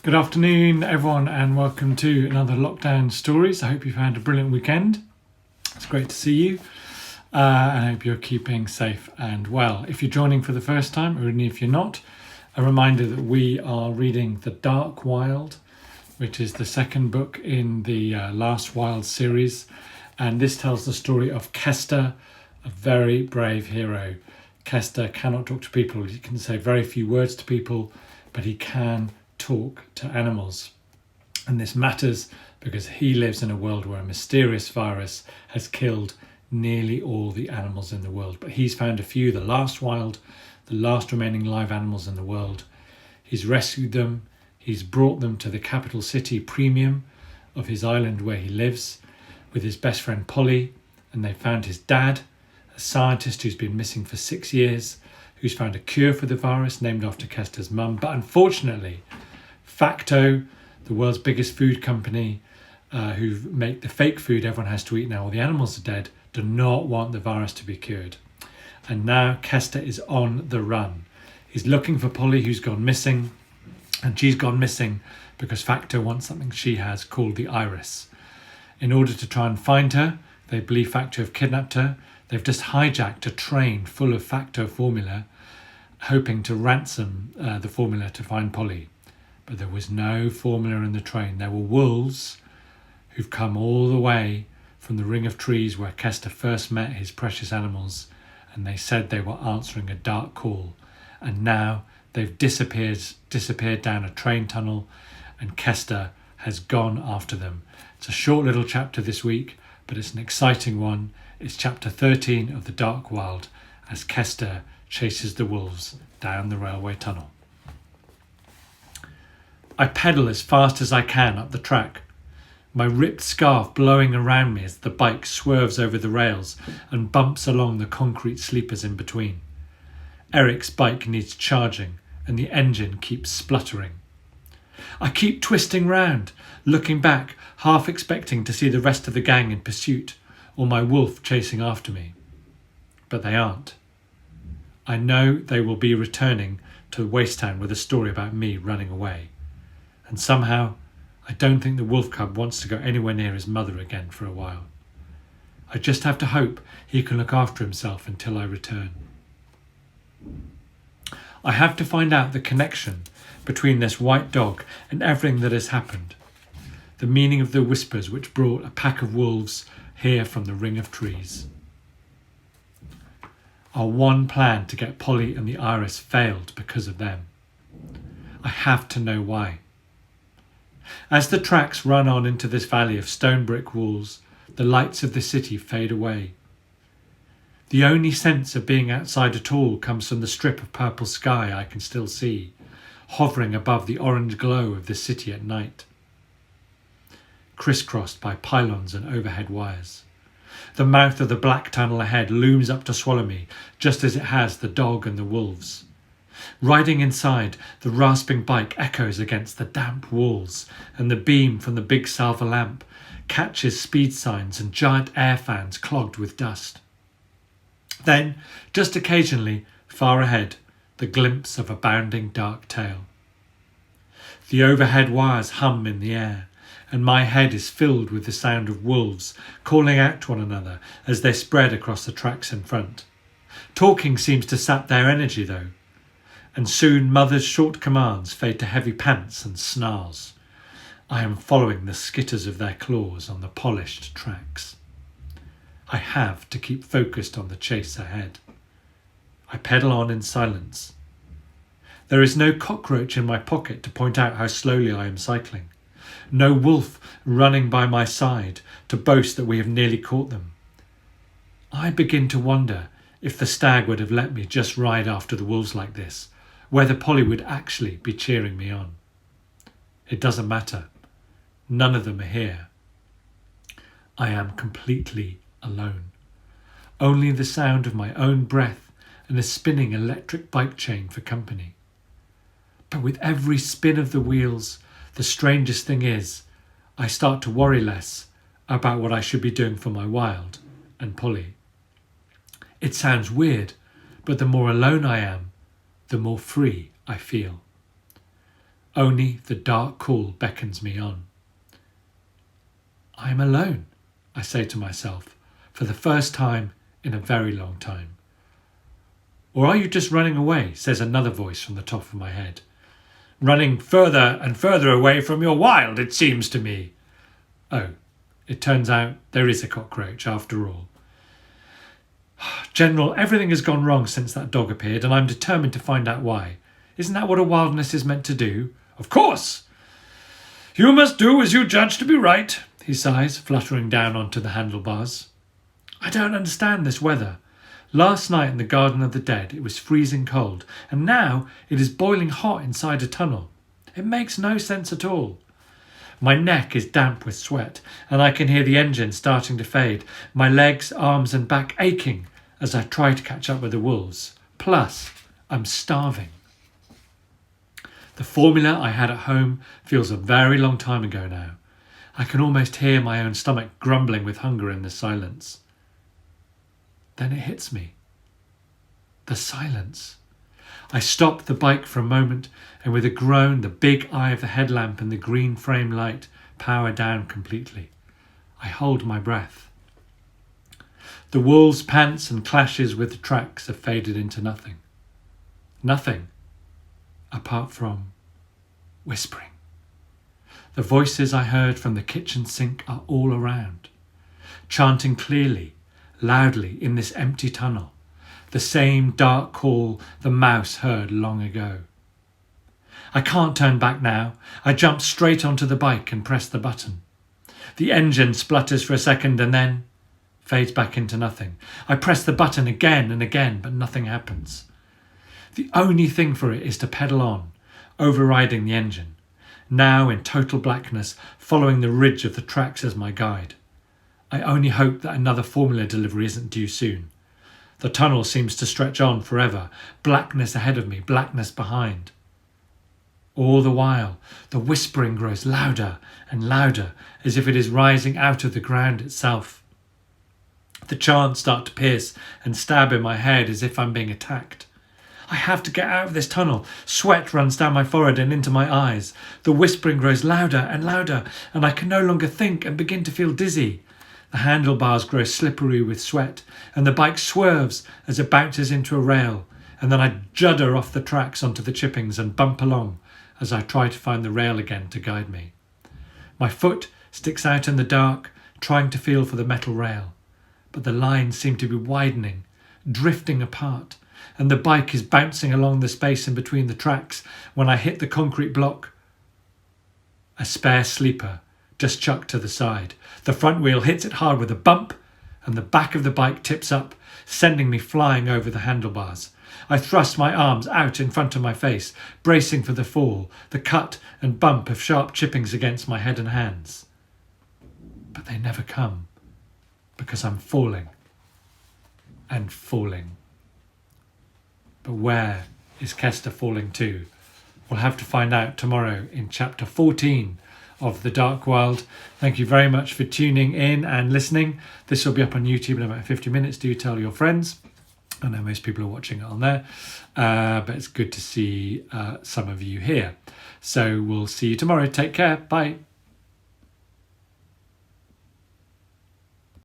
Good afternoon, everyone, and welcome to another Lockdown Stories. I hope you've had a brilliant weekend. It's great to see you, and I hope you're keeping safe and well. If you're joining for the first time, or even if you're not, a reminder that we are reading The Dark Wild, which is the second book in the Last Wild series, and this tells the story of Kester, a very brave hero. Kester cannot talk to people. He can say very few words to people, but he can talk to animals. And this matters because he lives in a world where a mysterious virus has killed nearly all the animals in the world. But he's found a few, the last remaining live animals in the world. He's rescued them. He's brought them to the capital city Premium of his island where he lives with his best friend Polly. And they found his dad, a scientist who's been missing for 6 years, who's found a cure for the virus named after Kester's mum. But unfortunately, Facto, the world's biggest food company, who make the fake food everyone has to eat now, all the animals are dead, do not want the virus to be cured. And now Kester is on the run. He's looking for Polly, who's gone missing, and she's gone missing because Facto wants something she has called the iris. In order to try and find her, they believe Facto have kidnapped her. They've just hijacked a train full of Facto formula, hoping to ransom the formula to find Polly. But there was no formula in the train. There were wolves who've come all the way from the ring of trees where Kester first met his precious animals, and they said they were answering a dark call. And now they've disappeared down a train tunnel, and Kester has gone after them. It's a short little chapter this week, but it's an exciting one. It's chapter 13 of The Dark Wild as Kester chases the wolves down the railway tunnel. I pedal as fast as I can up the track, my ripped scarf blowing around me as the bike swerves over the rails and bumps along the concrete sleepers in between. Eric's bike needs charging and the engine keeps spluttering. I keep twisting round, looking back, half expecting to see the rest of the gang in pursuit or my wolf chasing after me. But they aren't. I know they will be returning to Waste Town with a story about me running away. And somehow, I don't think the wolf cub wants to go anywhere near his mother again for a while. I just have to hope he can look after himself until I return. I have to find out the connection between this white dog and everything that has happened. The meaning of the whispers which brought a pack of wolves here from the ring of trees. Our one plan to get Polly and the iris failed because of them. I have to know why. As the tracks run on into this valley of stone brick walls, the lights of the city fade away. The only sense of being outside at all comes from the strip of purple sky I can still see, hovering above the orange glow of the city at night, crisscrossed by pylons and overhead wires. The mouth of the black tunnel ahead looms up to swallow me, just as it has the dog and the wolves. Riding inside, the rasping bike echoes against the damp walls, and the beam from the big salver lamp catches speed signs and giant air fans clogged with dust. Then, just occasionally, far ahead, the glimpse of a bounding dark tail. The overhead wires hum in the air, and my head is filled with the sound of wolves calling out to one another as they spread across the tracks in front. Talking seems to sap their energy though, and soon Mother's short commands fade to heavy pants and snarls. I am following the skitters of their claws on the polished tracks. I have to keep focused on the chase ahead. I pedal on in silence. There is no cockroach in my pocket to point out how slowly I am cycling. No wolf running by my side to boast that we have nearly caught them. I begin to wonder if the stag would have let me just ride after the wolves like this, whether Polly would actually be cheering me on. It doesn't matter. None of them are here. I am completely alone. Only the sound of my own breath and a spinning electric bike chain for company. But with every spin of the wheels, the strangest thing is, I start to worry less about what I should be doing for my wild and Polly. It sounds weird, but the more alone I am, the more free I feel. Only the dark cool beckons me on. I am alone, I say to myself, for the first time in a very long time. Or are you just running away, says another voice from the top of my head. Running further and further away from your wild, it seems to me. Oh, it turns out there is a cockroach after all. General, everything has gone wrong since that dog appeared, and I'm determined to find out why. Isn't that what a wilderness is meant to do? Of course! You must do as you judge to be right, he sighs, fluttering down onto the handlebars. I don't understand this weather. Last night in the Garden of the Dead it was freezing cold, and now it is boiling hot inside a tunnel. It makes no sense at all. My neck is damp with sweat, and I can hear the engine starting to fade, my legs, arms and back aching as I try to catch up with the wolves. Plus, I'm starving. The formula I had at home feels a very long time ago now. I can almost hear my own stomach grumbling with hunger in the silence. Then it hits me. The silence. I stop the bike for a moment, and with a groan, the big eye of the headlamp and the green frame light power down completely. I hold my breath. The wolves' pants and clashes with the tracks have faded into nothing. Nothing, apart from whispering. The voices I heard from the kitchen sink are all around, chanting clearly, loudly in this empty tunnel, the same dark call the mouse heard long ago. I can't turn back now. I jump straight onto the bike and press the button. The engine splutters for a second and then fades back into nothing. I press the button again and again, but nothing happens. The only thing for it is to pedal on, overriding the engine, now in total blackness, following the ridge of the tracks as my guide. I only hope that another formula delivery isn't due soon. The tunnel seems to stretch on forever, blackness ahead of me, blackness behind. All the while, the whispering grows louder and louder, as if it is rising out of the ground itself. The chants start to pierce and stab in my head as if I'm being attacked. I have to get out of this tunnel. Sweat runs down my forehead and into my eyes. The whispering grows louder and louder, and I can no longer think and begin to feel dizzy. The handlebars grow slippery with sweat, and the bike swerves as it bounces into a rail, and then I judder off the tracks onto the chippings and bump along as I try to find the rail again to guide me. My foot sticks out in the dark, trying to feel for the metal rail, but the lines seem to be widening, drifting apart, and the bike is bouncing along the space in between the tracks when I hit the concrete block. A spare sleeper just chucked to the side. The front wheel hits it hard with a bump, and the back of the bike tips up, sending me flying over the handlebars. I thrust my arms out in front of my face, bracing for the fall, the cut and bump of sharp chippings against my head and hands. But they never come, because I'm falling and falling. But where is Kester falling to? We'll have to find out tomorrow in chapter 14 of The Dark World. Thank you very much for tuning in and listening. This will be up on YouTube in about 50 minutes. Do tell your friends. I know most people are watching it on there, but it's good to see some of you here. So we'll see you tomorrow. Take care. Bye.